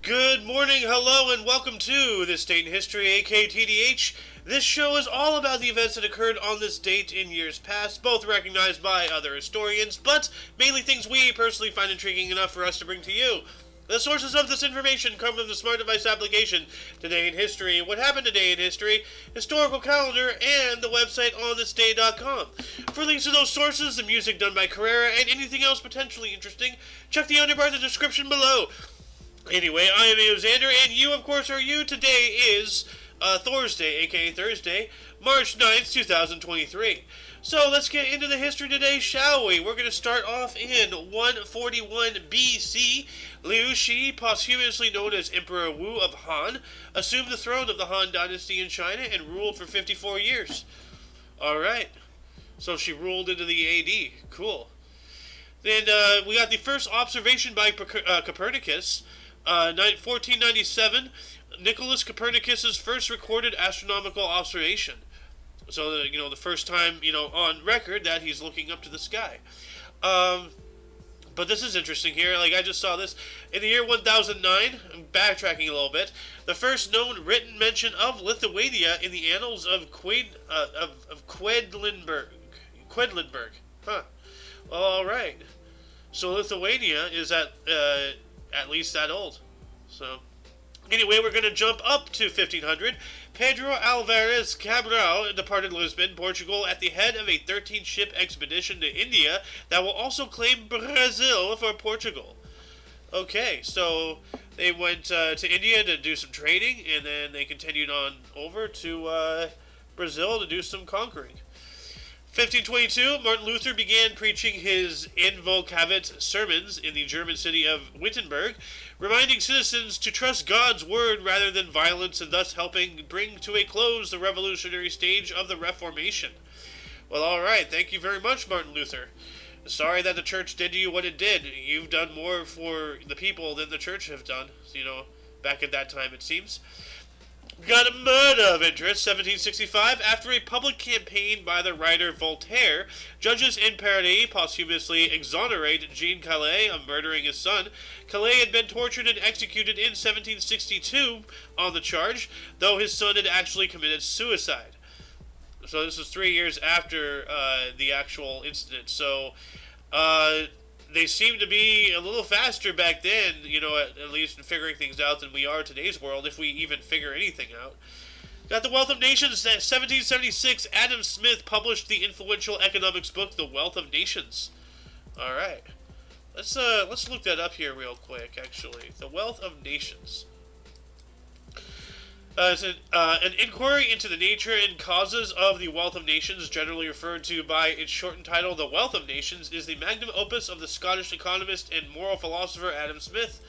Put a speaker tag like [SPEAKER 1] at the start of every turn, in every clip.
[SPEAKER 1] Good morning, hello, and welcome to This Date in History, aka TDH. This show is all about the events that occurred on this date in years past, both recognized by other historians, but mainly things we personally find intriguing enough for us to bring to you. The sources of this information come from the Smart Device application, Today in History, What Happened Today in History, Historical Calendar, and the website onthisday.com. For links to those sources, the music done by Carrera, and anything else potentially interesting, check the underbar in the description below. Anyway, I am Xander, and you, of course, are you. Today is Thursday, aka Thursday, March 9th, 2023. So let's get into the history today, shall we? We're going to start off in 141 BC. Liu Shi, posthumously known as Emperor Wu of Han, assumed the throne of the Han dynasty in China and ruled for 54 years. Alright, so she ruled into the AD. Cool. Then we got the first observation by Copernicus. 1497, Nicholas Copernicus's first recorded astronomical observation. So, the first time, on record that he's looking up to the sky. But this is interesting here. I just saw this. In the year 1009, I'm backtracking a little bit, the first known written mention of Lithuania in the annals of Quedlinburg. Huh. All right. So Lithuania is at least that old. So, anyway, we're going to jump up to 1500. Pedro Alvarez Cabral departed Lisbon, Portugal, at the head of a 13-ship expedition to India that will also claim Brazil for Portugal. Okay, so they went to India to do some trading, and then they continued on over to Brazil to do some conquering. 1522, Martin Luther began preaching his Invocavit sermons in the German city of Wittenberg, reminding citizens to trust God's word rather than violence, and thus helping bring to a close the revolutionary stage of the Reformation. Well, alright, thank you very much, Martin Luther. Sorry that the church did to you what it did. You've done more for the people than the church have done, back at that time, it seems. Got a murder of interest, 1765. After a public campaign by the writer Voltaire, judges in Paris posthumously exonerate Jean Calais of murdering his son. Calais had been tortured and executed in 1762 on the charge, though his son had actually committed suicide. So this was 3 years after the actual incident. So they seem to be a little faster back then, at least in figuring things out than we are in today's world, if we even figure anything out. Got The Wealth of Nations. 1776, Adam Smith published the influential economics book, The Wealth of Nations. Alright. Let's look that up here real quick, actually. The Wealth of Nations. An inquiry into the nature and causes of the wealth of nations, generally referred to by its shortened title, The Wealth of Nations, is the magnum opus of the Scottish economist and moral philosopher Adam Smith.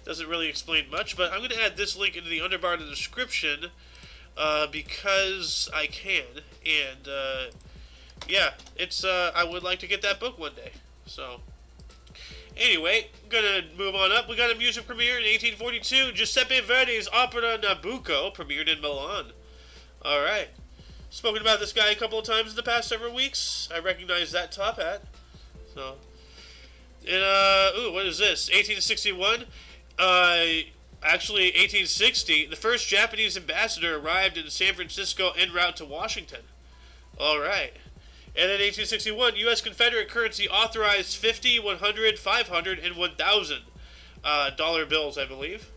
[SPEAKER 1] Doesn't really explain much, but I'm going to add this link into the underbar in the description because I can. And, I would like to get that book one day. So, anyway, I'm going to move on up. We got a music premiere in 1842. Giuseppe Verdi's opera Nabucco premiered in Milan. Alright. Spoken about this guy a couple of times in the past several weeks. I recognize that top hat. So, and, what is this? 1861? Actually, 1860, the first Japanese ambassador arrived in San Francisco en route to Washington. Alright. And in 1861, U.S. Confederate currency authorized 50, 100, 500, and 1,000 dollar bills, I believe.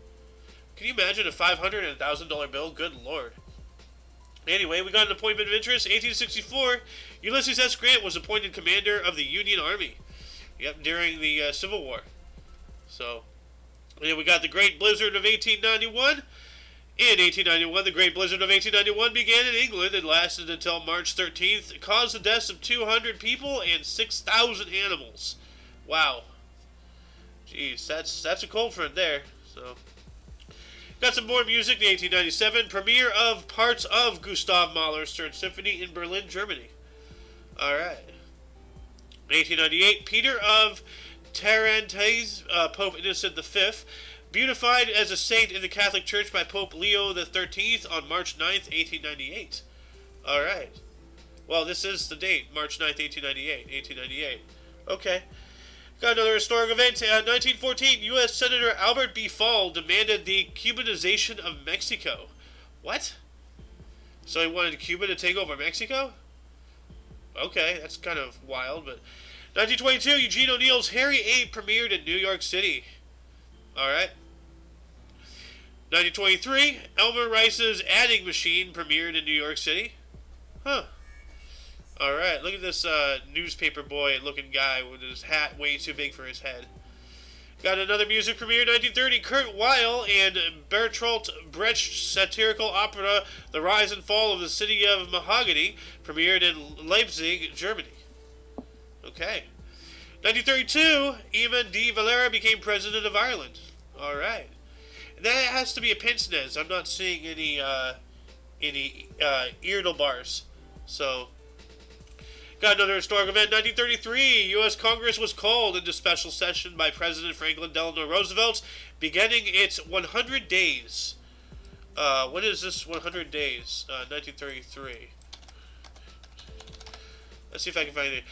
[SPEAKER 1] Can you imagine a $500 and $1,000 bill? Good Lord. Anyway, we got an appointment of interest. 1864, Ulysses S. Grant was appointed commander of the Union Army. Yep, during the Civil War. So, and we got the Great Blizzard of 1891. In 1891, the Great Blizzard of 1891 began in England and lasted until March 13th. It caused the deaths of 200 people and 6,000 animals. Wow. Jeez, that's a cold front there. So, got some more music. The 1897 premiere of parts of Gustav Mahler's Third Symphony in Berlin, Germany. Alright. 1898, Peter of Tarentaise, Pope Innocent V, beatified as a saint in the Catholic Church by Pope Leo XIII on March 9th, 1898. Alright. Well, this is the date, March 9th, 1898. Okay. Got another historic event. 1914, U.S. Senator Albert B. Fall demanded the Cubanization of Mexico. What? So he wanted Cuba to take over Mexico? Okay, that's kind of wild, but... 1922, Eugene O'Neill's Harry A. premiered in New York City. Alright. 1923, Elmer Rice's Adding Machine premiered in New York City. Huh. Alright, look at this newspaper boy looking guy with his hat way too big for his head. Got another music premiere in 1930. Kurt Weill and Bertolt Brecht's satirical opera The Rise and Fall of the City of Mahogany premiered in Leipzig, Germany. Okay. 1932, Eamon de Valera became president of Ireland. Alright. That has to be a pince nez. I'm not seeing any eardle bars. So... Got another historic event. 1933, U.S. Congress was called into special session by President Franklin Delano Roosevelt, beginning its 100 days. What is this 100 days? 1933. Let's see if I can find it.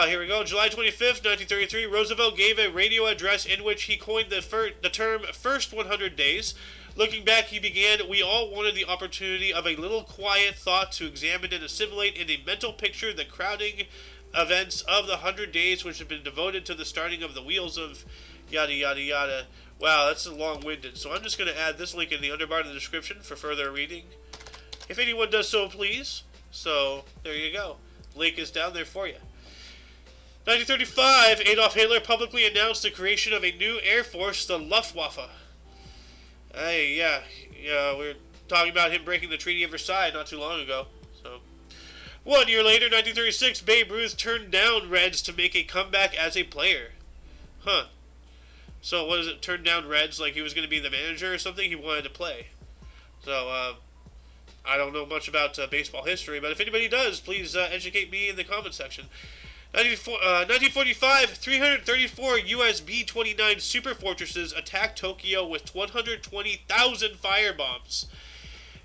[SPEAKER 1] Here we go. July 25th, 1933, Roosevelt gave a radio address in which he coined the term First 100 Days. Looking back, he began, "We all wanted the opportunity of a little quiet thought to examine and assimilate in a mental picture the crowding events of the 100 days which have been devoted to the starting of the wheels of yada yada yada." Wow, that's long-winded. So I'm just going to add this link in the underbar in the description for further reading, if anyone does so please. So there you go. Link is down there for you. 1935, Adolf Hitler publicly announced the creation of a new air force, the Luftwaffe. Hey, yeah, we were talking about him breaking the Treaty of Versailles not too long ago. So, 1 year later, 1936, Babe Ruth turned down Reds to make a comeback as a player. Huh. So, what is it? Turned down Reds like he was going to be the manager or something? He wanted to play. So, I don't know much about baseball history, but if anybody does, please educate me in the comment section. 1945, 334 U.S. B-29 superfortresses attacked Tokyo with 120,000 firebombs.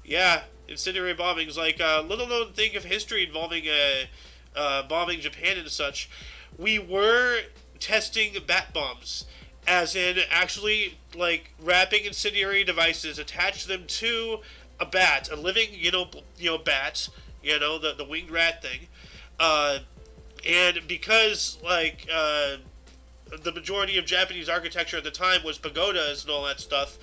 [SPEAKER 1] Yeah, incendiary bombings, like a little-known thing of history involving bombing Japan and such. We were testing bat bombs, as in actually, like, wrapping incendiary devices, attach them to a bat, a living, bat, the winged rat thing, and because, like, the majority of Japanese architecture at the time was pagodas and all that stuff,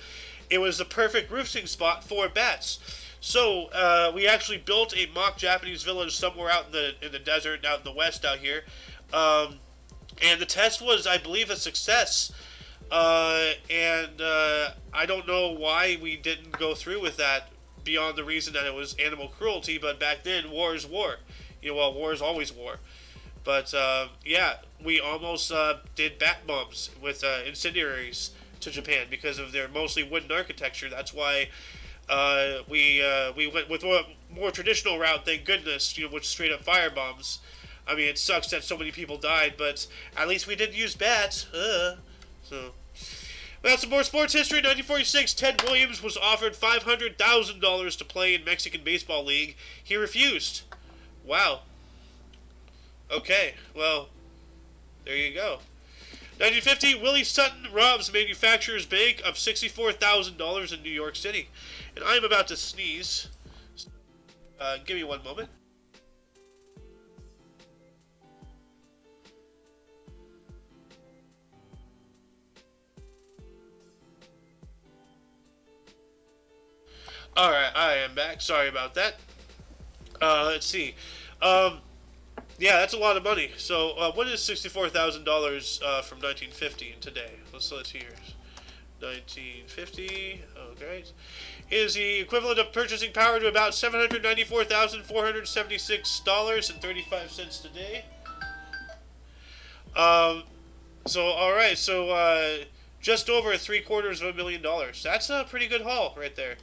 [SPEAKER 1] it was the perfect roosting spot for bats. So, we actually built a mock Japanese village somewhere out in the desert, out in the west out here, and the test was, I believe, a success. I don't know why we didn't go through with that, beyond the reason that it was animal cruelty, but back then, war is war. War is always war. But, yeah, we almost did bat bombs with incendiaries to Japan because of their mostly wooden architecture. That's why we went with a more traditional route, thank goodness, with straight-up fire bombs. I mean, it sucks that so many people died, but at least we didn't use bats. So... Well, some more sports history. 1946, Ted Williams was offered $500,000 to play in Mexican Baseball League. He refused. Wow. Okay, well, there you go. 1950, Willie Sutton robs Manufacturers Bank of $64,000 in New York City. And I'm about to sneeze. Give me one moment. Alright, I am back. Sorry about that. Let's see. Yeah, that's a lot of money. So, what is $64,000 from 1950 today? Let's see here. 1950, okay. Is the equivalent of purchasing power to about $794,476.35 today. Alright, so, just over $750,000. That's a pretty good haul right there.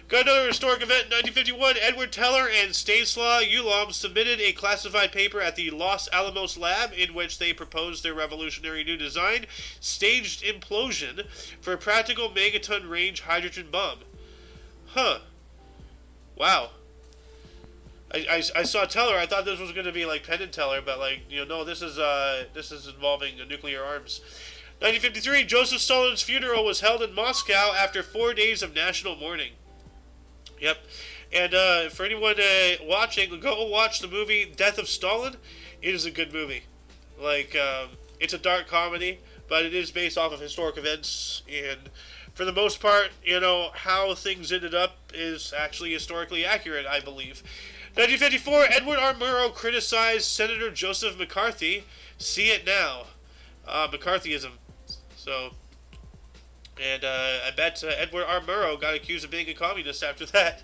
[SPEAKER 1] Got another historic event in 1951. Edward Teller and Stanislaw Ulam submitted a classified paper at the Los Alamos lab in which they proposed their revolutionary new design, staged implosion, for a practical megaton range hydrogen bomb. Huh. Wow. I saw Teller. I thought this was going to be like Penn and Teller, but like no, this is involving nuclear arms. 1953, Joseph Stalin's funeral was held in Moscow after 4 days of national mourning. Yep. And for anyone watching, go watch the movie Death of Stalin. It is a good movie. Like, it's a dark comedy, but it is based off of historic events. And for the most part, how things ended up is actually historically accurate, I believe. 1954, Edward R. Murrow criticized Senator Joseph McCarthy. See it now. McCarthyism. So, and I bet Edward R. Murrow got accused of being a communist after that.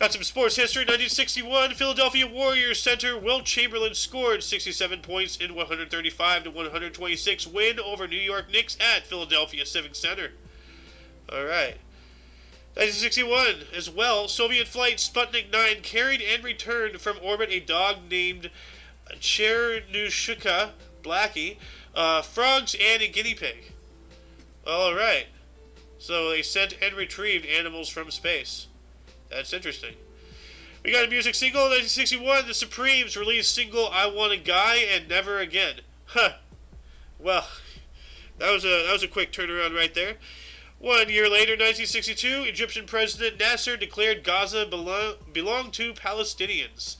[SPEAKER 1] Got some sports history. 1961, Philadelphia Warriors center Wilt Chamberlain scored 67 points in 135-126 win over New York Knicks at Philadelphia Civic Center. All right. 1961 as well, Soviet flight Sputnik 9 carried and returned from orbit a dog named Chernushuka Blackie, frogs, and a guinea pig. All right. So they sent and retrieved animals from space. That's interesting. We got a music single in 1961. The Supremes released single "I Want a Guy" and "Never Again." Huh. Well, that was a quick turnaround right there. 1 year later, 1962, Egyptian President Nasser declared Gaza belonged to Palestinians.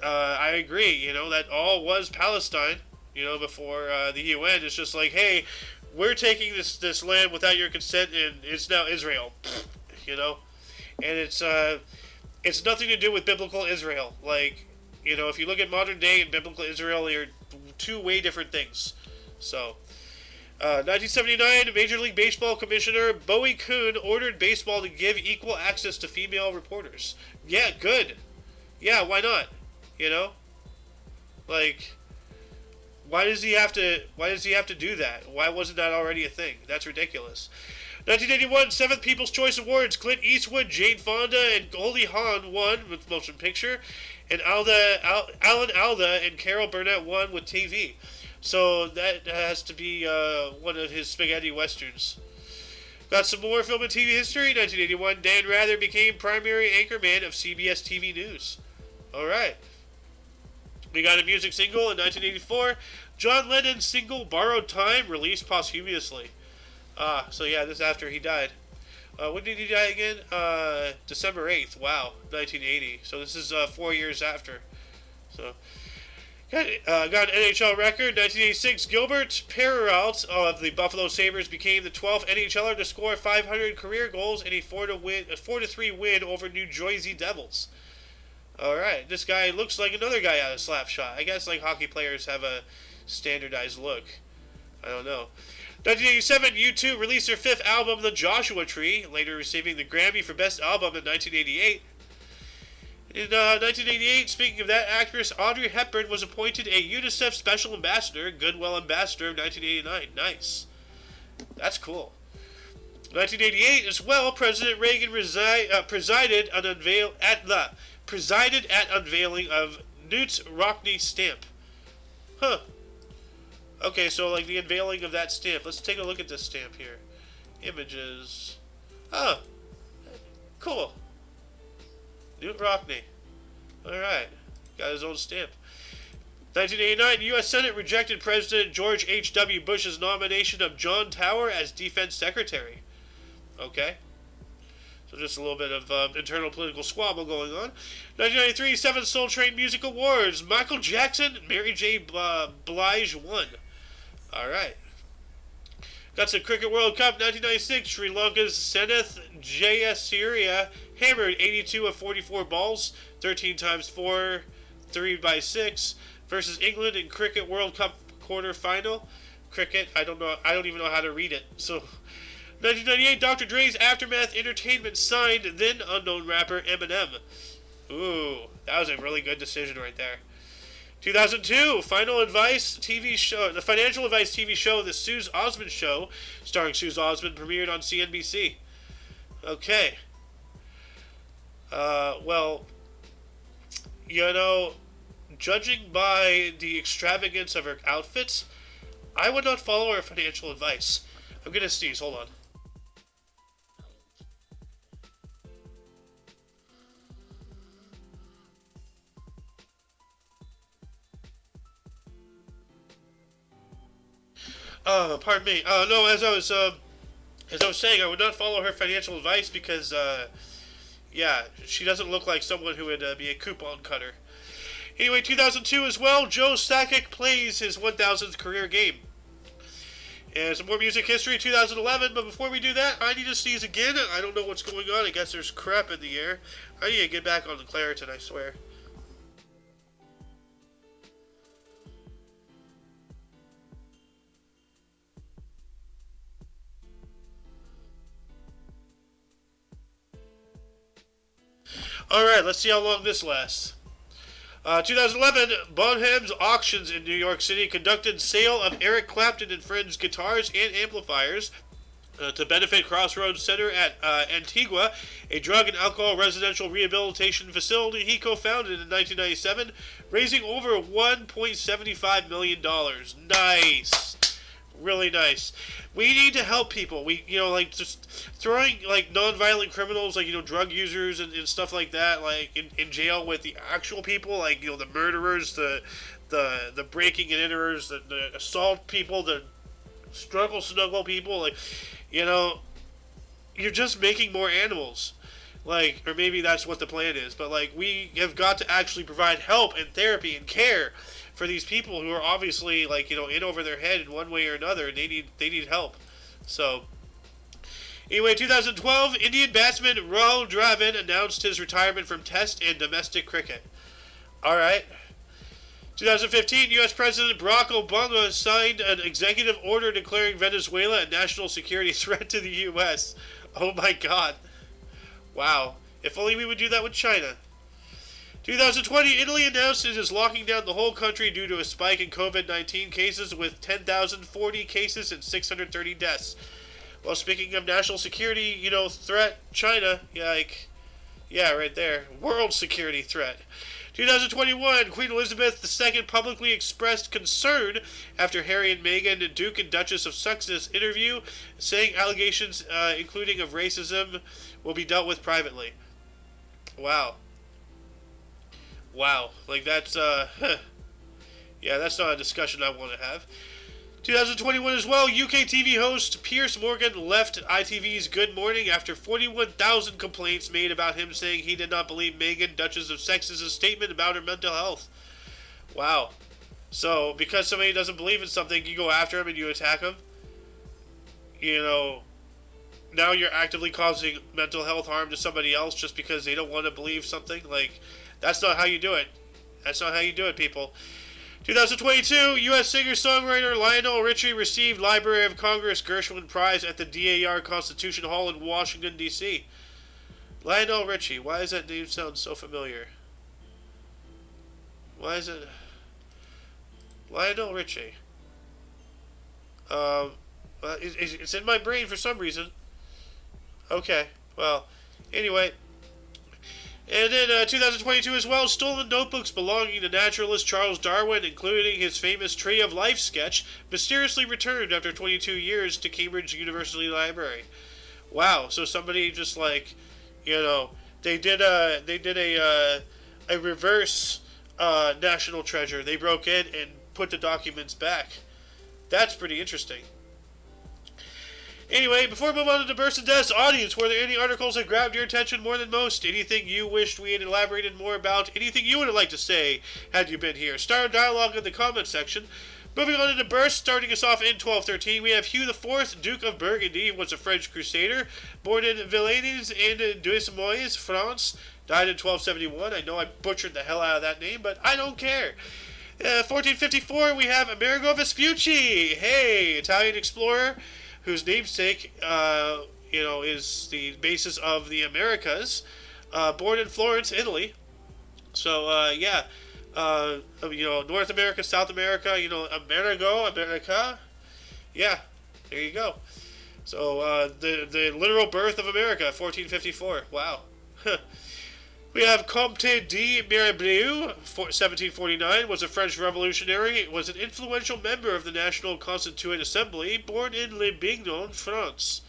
[SPEAKER 1] I agree. That all was Palestine. Before the UN, it's just like, hey, we're taking this land without your consent, and it's now Israel. And it's nothing to do with biblical Israel. Like, if you look at modern day and biblical Israel, they're two way different things. So, 1979, Major League Baseball Commissioner Bowie Kuhn ordered baseball to give equal access to female reporters. Yeah, good. Yeah, why not? Like, why does he have to do that? Why wasn't that already a thing? That's ridiculous. 1981, 7th People's Choice Awards. Clint Eastwood, Jane Fonda, and Goldie Hawn won with motion picture, and Alan Alda and Carol Burnett won with TV. So that has to be one of his spaghetti westerns. Got some more film and TV history. 1981, Dan Rather became primary anchorman of CBS TV News. All right. We got a music single in 1984. John Lennon's single "Borrowed Time" released posthumously. So yeah, this is after he died. When did he die again? December 8th. Wow, 1980. So this is 4 years after. So got an NHL record. 1986. Gilbert Perreault of the Buffalo Sabres became the 12th NHLer to score 500 career goals in a 4-3 win over New Jersey Devils. All right, this guy looks like another guy out of Slapshot. I guess like hockey players have a standardized look. I don't know. 1987, U2 released their 5th album, The Joshua Tree, later receiving the Grammy for Best Album in 1988. In 1988, speaking of that, actress Audrey Hepburn was appointed a UNICEF Special Ambassador, Goodwill Ambassador of 1989. Nice. That's cool. 1988 as well, President Reagan presided at unveiling of Knut Rockne stamp. Huh. Okay, so like the unveiling of that stamp. Let's take a look at this stamp here. Images. Oh, cool. Knut Rockne. Alright. Got his own stamp. 1989, the U.S. Senate rejected President George H.W. Bush's nomination of John Tower as Defense Secretary. Okay. So just a little bit of internal political squabble going on. 1993, 7th Soul Train Music Awards. Michael Jackson and Mary J. Blige won. Alright. Got some Cricket World Cup 1996. Sri Lanka's Seneth Jayasuriya hammered 82 of 44 balls, 13 times 4, 3 by 6, versus England in Cricket World Cup quarter-final. Cricket, I don't even know how to read it. So, 1998, Dr. Dre's Aftermath Entertainment signed then unknown rapper Eminem. Ooh, that was a really good decision right there. 2002, Final Advice TV show, the financial advice TV show, The Suze Osmond Show, starring Suze Osmond, premiered on CNBC. Okay. Well, judging by the extravagance of her outfits, I would not follow her financial advice. I'm gonna sneeze, hold on. Pardon me. No, as I was saying, I would not follow her financial advice because, yeah, she doesn't look like someone who would be a coupon cutter. Anyway, 2002 as well, Joe Sakic plays his 1,000th career game. And some more music history, 2011. But before we do that, I need to sneeze again. I don't know what's going on. I guess there's crap in the air. I need to get back on the Claritin, I swear. Alright, let's see how long this lasts. 2011, Bonham's Auctions in New York City conducted sale of Eric Clapton and Friends guitars and amplifiers to benefit Crossroads Center at Antigua, a drug and alcohol residential rehabilitation facility he co-founded in 1997, raising over $1.75 million. Nice. Really nice. We need to help people. We, like just throwing like non-violent criminals, like drug users and stuff like that, like in jail with the actual people, like the murderers, the breaking and enterers, the assault people, the struggle snuggle people, like you're just making more animals. Like, or maybe that's what the plan is, but like we have got to actually provide help and therapy and care for these people who are obviously like in over their head in one way or another, and they need help. So anyway, 2012, Indian batsman Rahul Dravid announced his retirement from Test and domestic cricket. All right. 2015, U.S. President Barack Obama signed an executive order declaring Venezuela a national security threat to the U.S. Oh my God. Wow. If only we would do that with China. 2020, Italy announced it is locking down the whole country due to a spike in COVID-19 cases with 10,040 cases and 630 deaths. Well, speaking of national security, threat, China, right there. World security threat. 2021, Queen Elizabeth II publicly expressed concern after Harry and Meghan, Duke and Duchess of Sussex's interview, saying allegations, including of racism, will be dealt with privately. Wow. Wow. Like, that's, yeah, that's not a discussion I want to have. 2021 as well, UK TV host Piers Morgan left ITV's Good Morning after 41,000 complaints made about him saying he did not believe Meghan, Duchess of Sussex's statement about her mental health. Wow. So, because somebody doesn't believe in something, you go after him and you attack him? Now you're actively causing mental health harm to somebody else just because they don't want to believe something? Like, that's not how you do it. That's not how you do it, people. 2022, U.S. singer-songwriter Lionel Richie received Library of Congress Gershwin Prize at the DAR Constitution Hall in Washington, D.C. Lionel Richie, why does that name sound so familiar? Why is it... Lionel Richie. It's in my brain for some reason. Okay, well, anyway... And then 2022 as well, stolen notebooks belonging to naturalist Charles Darwin, including his famous Tree of Life sketch, mysteriously returned after 22 years to Cambridge University Library. Wow, so somebody just like, they did a reverse national treasure. They broke in and put the documents back. That's pretty interesting. Anyway, before we move on to the burst of deaths, audience, were there any articles that grabbed your attention more than most? Anything you wished we had elaborated more about? Anything you would have liked to say had you been here? Start a dialogue in the comment section. Moving on to the burst, starting us off in 1213, we have Hugh IV, Duke of Burgundy, was a French crusader, born in Villeneuve and Duismois, France, died in 1271. I know I butchered the hell out of that name, but I don't care. 1454, we have Amerigo Vespucci. Hey, Italian explorer, whose namesake, is the basis of the Americas, born in Florence, Italy. So, North America, South America, America. Yeah, there you go. So, the literal birth of America, 1454. Wow. We have Comte de Mirabeau, 1749, was a French revolutionary, was an influential member of the National Constituent Assembly, born in Le Bignon, France.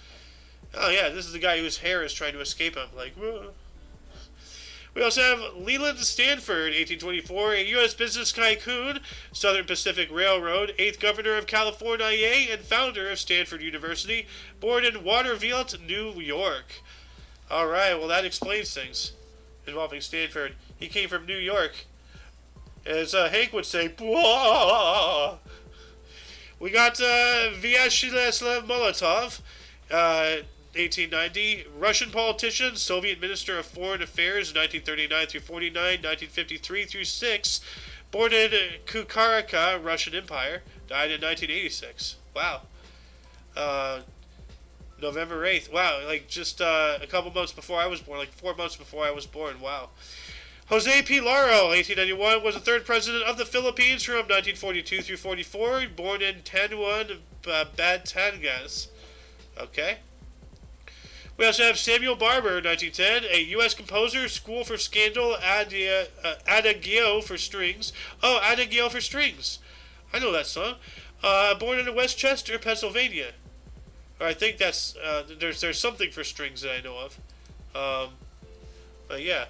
[SPEAKER 1] Oh yeah, this is the guy whose hair is trying to escape him, like, whoa. We also have Leland Stanford, 1824, a U.S. business tycoon, Southern Pacific Railroad, 8th Governor of California, and founder of Stanford University, born in Waterville, New York. All right, well, that explains things involving Stanford. He came from New York. As Hank would say, "Bwah." We got Vyacheslav Molotov, 1890, Russian politician, Soviet Minister of Foreign Affairs, 1939 through 49, 1953 through 6, born in Kukaraka, Russian Empire, died in 1986. Wow. November 8th. Wow, like just a couple months before I was born, like 4 months before I was born. Wow. Jose P. Lara, 1891, was the third president of the Philippines from 1942 through 44, born in Tanuan, Batangas. Okay. We also have Samuel Barber, 1910, a U.S. composer, School for Scandal, Adagio for Strings. Oh, Adagio for Strings. I know that song. Born in Westchester, Pennsylvania. Or I think that's, there's something for strings that I know of. But yeah.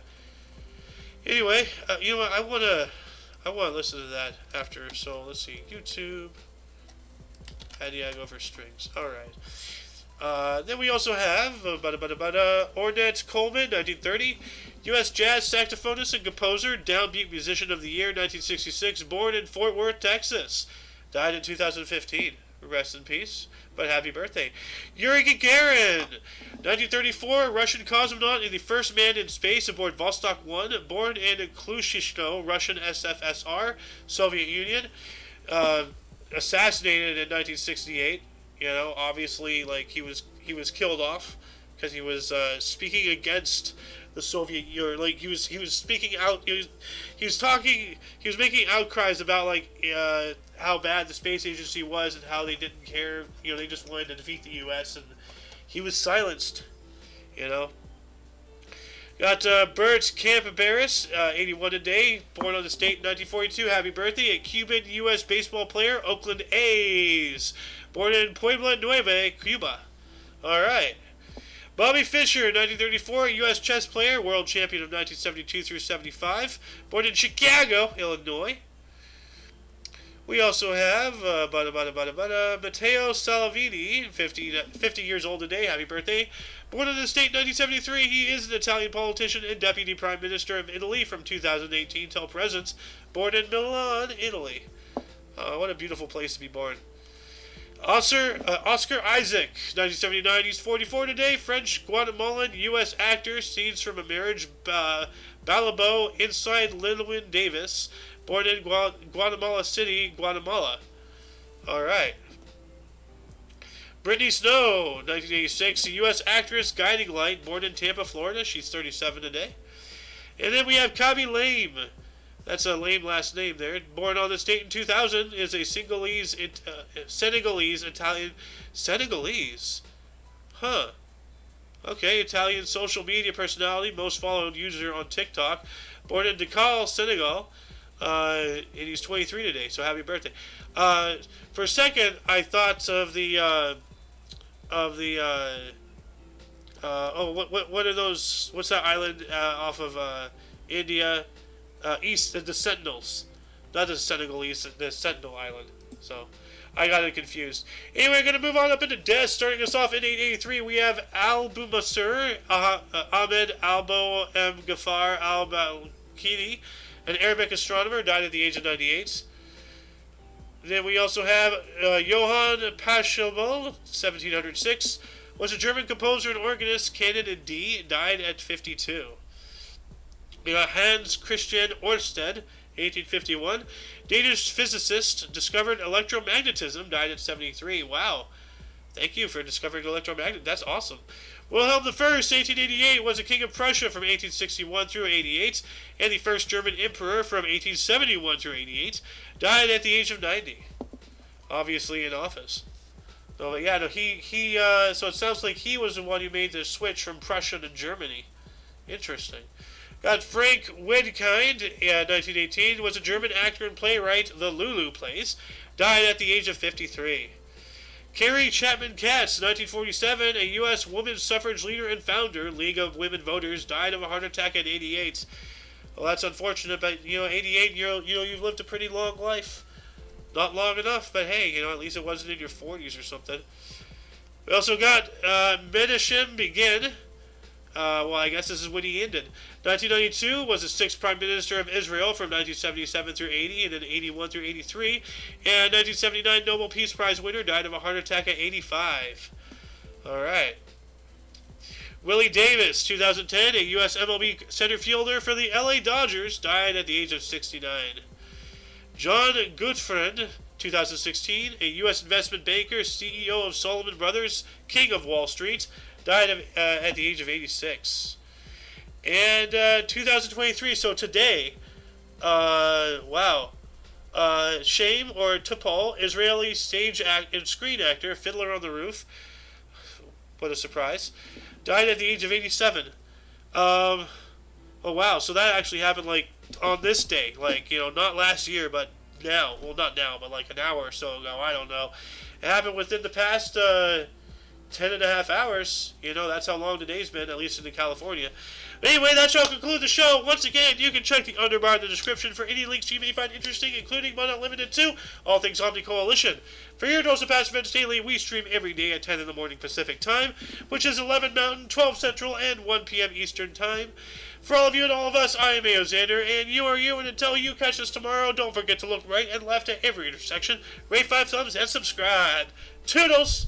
[SPEAKER 1] Anyway, you know what? I wanna listen to that after. So let's see, YouTube. Adiago for strings. All right. Then we also have Ornette Coleman, 1930, U.S. jazz saxophonist and composer, downbeat musician of the year, 1966, born in Fort Worth, Texas, died in 2015. Rest in peace. But happy birthday. Yuri Gagarin, 1934, Russian cosmonaut and the first man in space aboard Vostok 1, born in Klushishno, Russian SFSR, Soviet Union, assassinated in 1968. You know, obviously, like he was killed off because he was speaking against the Soviet Union. Like he was speaking out. He was making outcries about like how bad the space agency was and how they didn't care. You know, they just wanted to defeat the U.S. and he was silenced. You know. Got Bert Campebaris, 81 today, born on this date in 1942. Happy birthday! A Cuban U.S. baseball player, Oakland A's, born in Puebla Nueva, Cuba. All right. Bobby Fischer, 1934, U.S. chess player, world champion of 1972 through 75, born in Chicago, Illinois. We also have Matteo Salvini, 50 years old today. Happy birthday. Born in the state in 1973, he is an Italian politician and deputy prime minister of Italy from 2018 till present. Born in Milan, Italy. What a beautiful place to be born. Oscar Isaac, 1979, he's 44 today, French Guatemalan U.S. actor, scenes from a marriage, Balabo, inside Lilwyn Davis, born in Guatemala City, Guatemala. Alright. Brittany Snow, 1986, a U.S. actress, guiding light, born in Tampa, Florida, she's 37 today. And then we have Kabi Lame. That's a lame last name there. Born on this date in 2000, is a Senegalese Italian. Senegalese? Huh. Okay, Italian social media personality, most followed user on TikTok. Born in Dakar, Senegal. And he's 23 today, so happy birthday. For a second, I thought of the what are those? What's that island off of India? East, the Sentinels. Not the Senegalese, the Sentinel Island. So, I got it confused. Anyway, we're going to move on up into death. Starting us off in 883, we have Al-Bumasur, Ahmed Albo M. Ghaffar al-Balkini, an Arabic astronomer, died at the age of 98. Then we also have Johann Pachelbel, 1706, was a German composer and organist, canon in D, died at 52. We got Hans Christian Ørsted, 1851. Danish physicist, discovered electromagnetism, died at 73. Wow. Thank you for discovering electromagnetism. That's awesome. Wilhelm I, 1888, was a king of Prussia from 1861 through 88, and the first German emperor from 1871 through 88. Died at the age of 90. Obviously in office. So, yeah, no, so it sounds like he was the one who made the switch from Prussia to Germany. Interesting. Got Frank Wedekind, 1918, was a German actor and playwright, The Lulu Plays, died at the age of 53. Carrie Chapman Cass, 1947, a U.S. women's suffrage leader and founder, League of Women Voters, died of a heart attack at 88. Well, that's unfortunate, but, 88, you've lived a pretty long life. Not long enough, but hey, at least it wasn't in your 40s or something. We also got Menachem Begin. Well, I guess this is when he ended. 1992 was the 6th Prime Minister of Israel from 1977 through 80, and then 81 through 83. And 1979 Nobel Peace Prize winner died of a heart attack at 85. All right. Willie Davis, 2010, a U.S. MLB center fielder for the LA Dodgers, died at the age of 69. John Gutfreund, 2016, a U.S. investment banker, CEO of Salomon Brothers, King of Wall Street, died at the age of 86. And 2023, so today, wow. Shame or Topol, Israeli stage and screen actor, Fiddler on the Roof, what a surprise, died at the age of 87. Oh wow, so that actually happened on this day, not last year, but now. Well, not now, but an hour or so ago, I don't know. It happened within the past 10 and a half hours. That's how long today's been, at least in California. But anyway, that shall conclude the show. Once again, you can check the underbar in the description for any links you may find interesting, including but not limited to all things Omni Coalition. For your dose of past events daily, we stream every day at 10 in the morning Pacific Time, which is 11 Mountain, 12 Central, and 1 p.m. Eastern Time. For all of you and all of us, I am Xander, and you are you, and until you catch us tomorrow, don't forget to look right and left at every intersection, rate 5 thumbs, and subscribe. Toodles!